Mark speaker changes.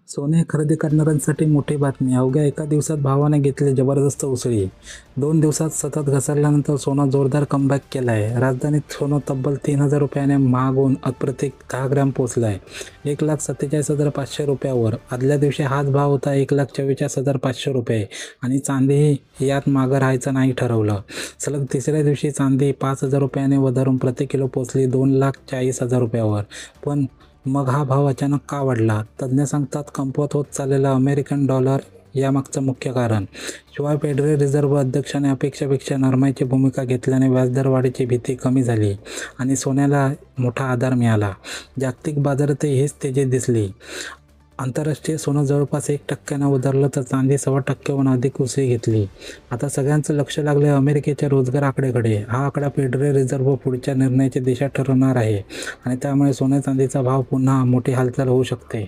Speaker 1: सोने खरेदी करणाऱ्यांसाठी मोठी बातमी. अवघ्या एका दिवसात भावाने घेतली जबरदस्त उसळी. 2 दिवसात सतत घसरल्यानंतर सोनं जोरदार कमबॅक केलं आहे. राजधानीत सोनं तब्बल 3,000 रुपयाने महाग होऊन अप्रतिक 10 ग्रॅम पोचलं आहे. 1,47,500 रुपयावर. आदल्या दिवशी हाच भाव होता 1,44,500 रुपये आणि चांदीही यात मागं राहायचं नाही ठरवलं. सलग तिसऱ्या दिवशी चांदी 5,000 रुपयाने वधारून प्रति किलो पोचली 2,40,000 रुपयावर. पण मग हा भाव अचानक का वाढला? तज्ज्ञ सांगतात कमकुवत होत चाललेला अमेरिकन डॉलर यामागचं मुख्य कारण. शिवाय फेडरल रिझर्व्ह अध्यक्षाने अपेक्षेपेक्षा नरमाईची भूमिका घेतल्याने व्याजदर वाढीची भीती कमी झाली आणि सोन्याला मोठा आधार मिळाला. जागतिक बाजारातही हीच तेजी दिसली. आंतरराष्ट्रीय सोनं जवळपास 1% उतरलं तर चांदी 1.25% अधिक उसळी घेतली. आता सगळ्यांचं लक्ष लागलं आहे अमेरिकेच्या रोजगार आकड्याकडे. हा आकडा फेडरल रिझर्व्ह पुढच्या निर्णयाची दिशा ठरवणार आहे आणि त्यामुळे सोन्या चांदीचा भाव पुन्हा मोठी हालचाल होऊ शकते.